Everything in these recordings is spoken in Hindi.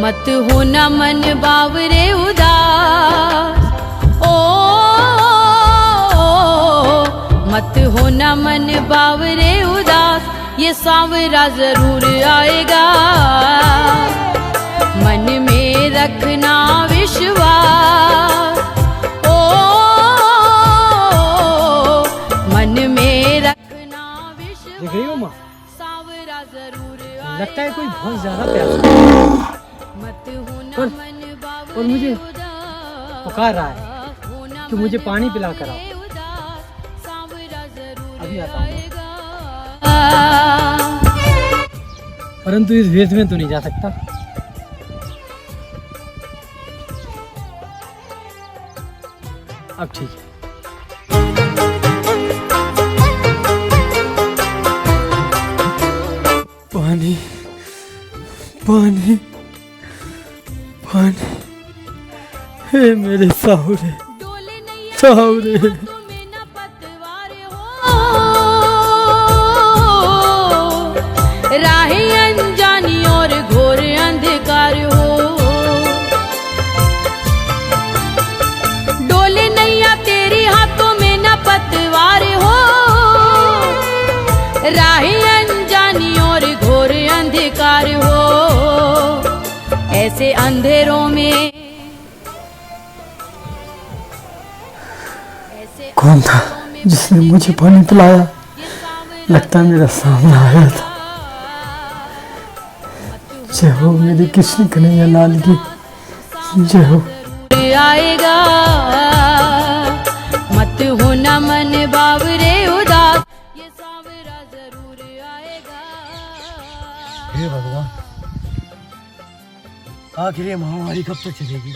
मत होना मन बावरे उदास, ओ मत होना मन बावरे उदास, ये सांवरा जरूर आएगा। मन में रखना विश्वास, ओ मन में रखना विश्वास। देख रही हो माँ, सांवरा जरूर लगता है कोई बहुत ज्यादा प्यास मत होना मन बावरे और मुझे उदास, पुकार रहा है कि मुझे पानी पिला कर आओ। अभी आता हूँ, परंतु इस वेश में तो नहीं जा सकता। अब ठीक है। पानी पानी पानी, हे मेरे साहुरे साहुरे। राहें अनजानी और घोर अंधकार हो, डोले नैया तेरी हाथों में न पतवार हो। राहें अनजानी और घोर अंधकार हो, ऐसे अंधेरों में कौन था जिसने मुझे पानी पिलाया? लगता है मेरा सामने आया था। जय हो मेरी कृष्ण कन्हैया लाल की जय हो। आएगा मत होना मन बावरे उदास, ये सांवरा जरूर आएगा। हे भगवान, आखिर ये महामारी कब तक चलेगी?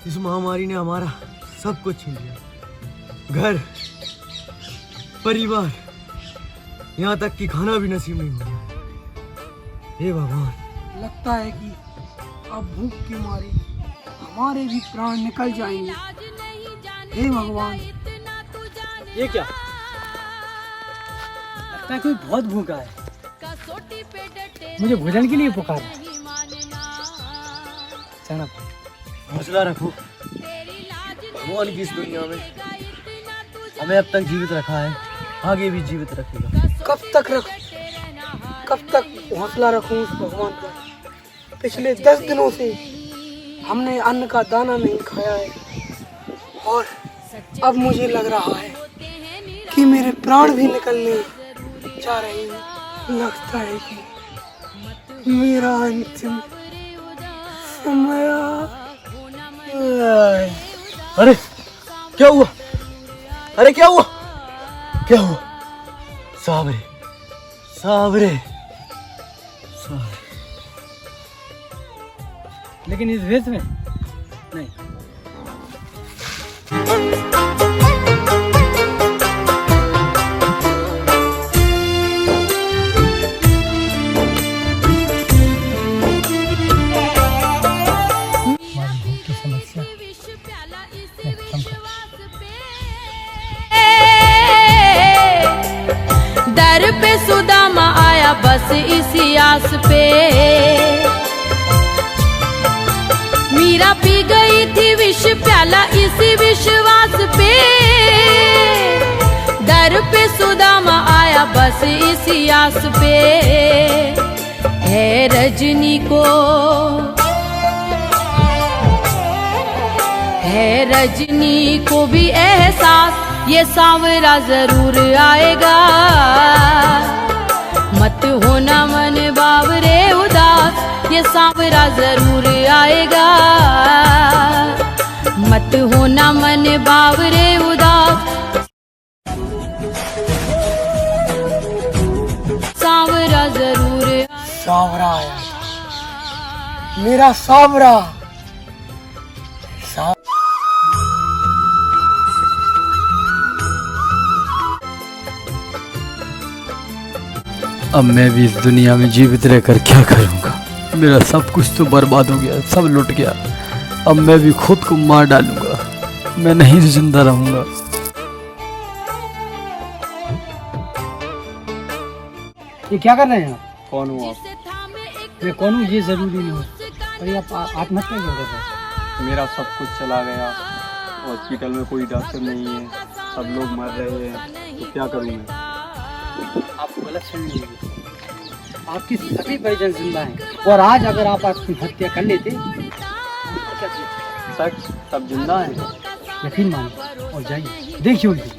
इस महामारी ने हमारा सब कुछ छीन लिया, घर परिवार, यहाँ तक कि खाना भी नसीब नहीं हुआ। हे भगवान, लगता है कि अब भूख की मारी हमारे भी प्राण निकल जाएंगे। हे भगवान, ये क्या? लगता है कोई बहुत भूखा है, मुझे भोजन के लिए पुकारा। चना हौसला रखो, भगवान की इस दुनिया में हमें अब तक जीवित रखा है, आगे भी जीवित रखेगा। कब तक हौसला रखूं उस भगवान पर? पिछले 10 दिनों से हमने अन्न का दाना नहीं खाया है और अब मुझे लग रहा है कि मेरे प्राण भी निकलने जा रहे हैं। लगता है कि मेरा अंतिम समय। अरे क्या हुआ? अरे क्या हुआ? क्या हुआ? सावरे सावरे सावरे। लेकिन इस वेश में नहीं। दर पे सुदामा आया बस इसी आस पे, मीरा पी गई थी विष प्याला इसी विश्वास पे। दर पे सुदामा आया बस इसी आस पे, है रजनी को भी एहसास, ये सांवरा जरूर आएगा। मत होना मन बावरे उदास, ये सांवरा जरूर आएगा। मत होना मन बावरे उदास, सांवरा जरूर आएगा। सांवरा आया था, मेरा सांवरा। अब मैं भी इस दुनिया में जीवित रहकर क्या करूँगा? मेरा सब कुछ तो बर्बाद हो गया, सब लुट गया। अब मैं भी खुद को मार डालूंगा, मैं नहीं जिंदा रहूंगा। ये क्या कर रहे हैं आप? कौन हूँ आप? मैं कौन हूँ ये ज़रूरी नहीं हो, पर ये आप आत्महत्या क्यों कर रहे हैं? मेरा सब कुछ चला गया, हॉस्पिटल में कोई डॉक्टर नहीं है, सब लोग मर रहे हैं, तो क्या करूँ मैं? आपको गलत सुन ली, आपकी सभी परिजन जिंदा हैं और आज अगर आप आत्महत्या कर लेते तो क्या चीज़? सच सब जिंदा हैं? यकीन मानिए और जाइए, देखिए उनकी।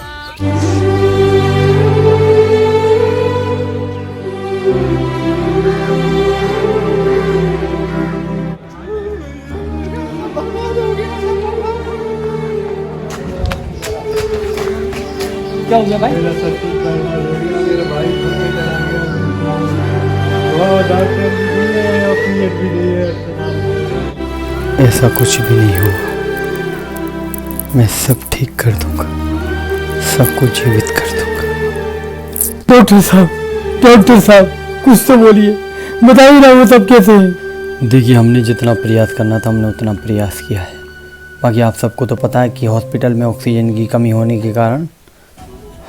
क्या हो गया भाई? मेरा सब कुछ बर्बाद हो गया, मेरा भाई खुद में चला गया, वो डॉक्टर भी नहीं है, ऑक्सीजन भी नहीं है। ऐसा कुछ भी नहीं हुआ, मैं सब ठीक कर दूंगा, सबको जीवित कर दूंगा। डॉक्टर साहब कुछ तो बोलिए, बताइए ना वो सब कैसे हैं? देखिए, हमने जितना प्रयास करना था हमने उतना प्रयास किया है। बाकी आप सबको तो पता है कि हॉस्पिटल में ऑक्सीजन की कमी होने के कारण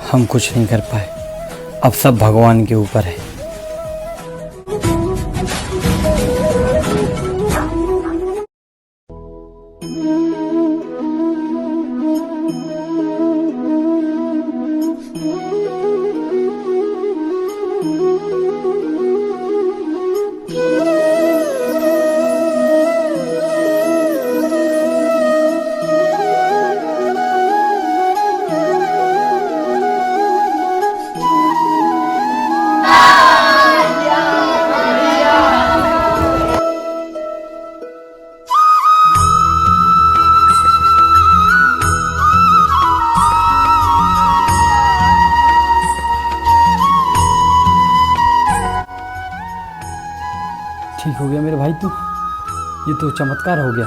हम कुछ नहीं कर पाए। अब सब भगवान के ऊपर है। ठीक हो गया मेरे भाई तू, ये तो चमत्कार हो गया।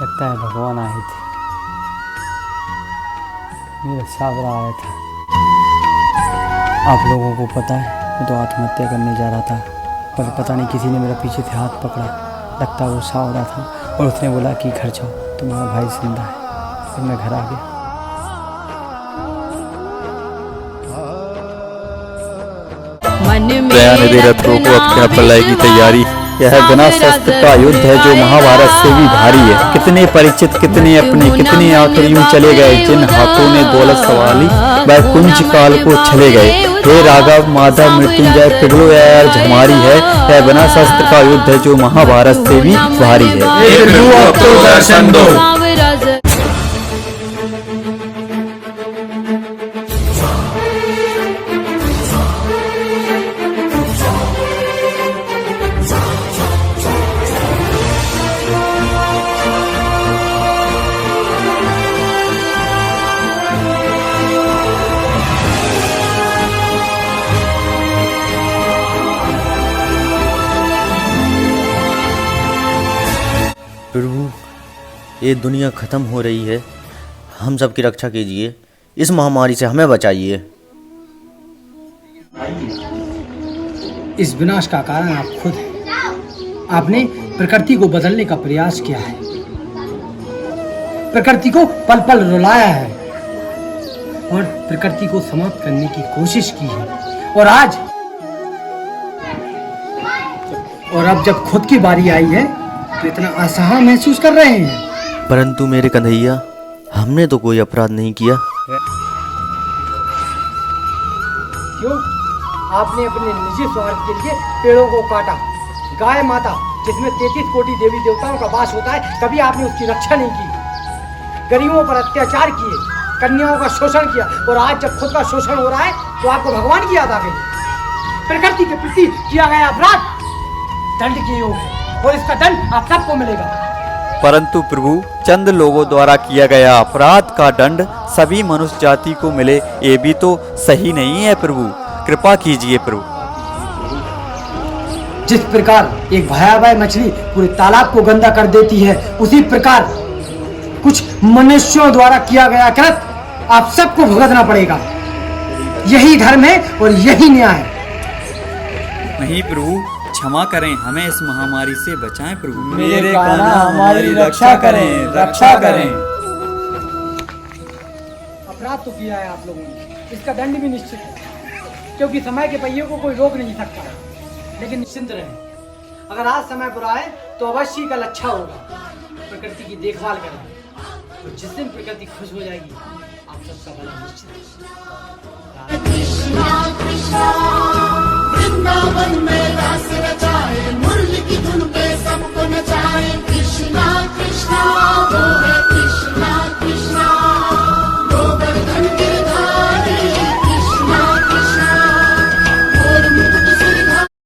लगता है भगवान आए थे, मेरा सावरा आया था। आप लोगों को पता है मैं तो आत्महत्या करने जा रहा था, पर पता नहीं किसी ने मेरा पीछे से हाथ पकड़ा। लगता वो सावरा था और उसने बोला कि घर जाओ, तुम्हारा भाई जिंदा है। फिर मैं घर आ गया। दयानिधि रथों को अब क्या प्रलय की तैयारी। यह बिना शस्त्र का युद्ध है जो महाभारत से भी भारी है। कितने परिचित, कितने अपने, कितने आखिर यूं चले गए, जिन हाथों ने दौलत संभाली वह कुंज काल को चले गए। हे राघव माधव मृत्युंजय पिघलो यार झमारी है। यह बिना शस्त्र का युद्ध है जो महाभारत से भी भारी है। अब तो दर्शन दो। प्रभु, ये दुनिया खत्म हो रही है, हम सब की रक्षा कीजिए, इस महामारी से हमें बचाइए। इस विनाश का कारण आप खुद हैं। आपने प्रकृति को बदलने का प्रयास किया है, प्रकृति को पल पल रुलाया है और प्रकृति को समाप्त करने की कोशिश की है। और अब जब खुद की बारी आई है तो इतना असहाय महसूस कर रहे हैं। परंतु मेरे कन्हैया, हमने तो कोई अपराध नहीं किया। क्यों? आपने अपने निजी स्वार्थ के लिए पेड़ों को काटा। गाय माता जिसमें 33 कोटि देवी देवताओं का वास होता है, कभी आपने उसकी रक्षा नहीं की। गरीबों पर अत्याचार किए, कन्याओं का शोषण किया और आज जब खुद का शोषण हो रहा है तो आपको भगवान की याद आ गई। प्रकृति के प्रति किया गया अपराध दंड के योग है और इसका दंड आप सबको मिलेगा। परंतु प्रभु, चंद लोगों द्वारा किया गया अपराध का दंड सभी मनुष्य जाति को मिले, ये भी तो सही नहीं है प्रभु। कृपा कीजिए प्रभु। जिस प्रकार एक भयावह मछली पूरे तालाब को गंदा कर देती है, उसी प्रकार कुछ मनुष्यों द्वारा किया गया कृत आप सबको भुगतना पड़ेगा। यही धर्म है और यही न्याय है। नहीं प्रभु, क्षमा करें, हमें इस महामारी से बचाएं प्रभु। मेरे कान्हा हमारी रक्षा करें, रक्षा करें। अपराध तो किया है आप लोगों ने, इसका दंड भी निश्चित है, क्योंकि समय के पहिए को कोई रोक नहीं सकता। लेकिन निश्चिंत रहें, अगर आज समय बुरा है तो अवश्य कल अच्छा होगा। प्रकृति की देखभाल करें, तो जिस दिन प्रकृति खुश हो जाएगी आप सबका भला निश्चित है। कृष्णा कृष्णा वृंदावन में रास रचाए, मुरली की धुन पे सबको नचाए। कृष्णा कृष्णा वो है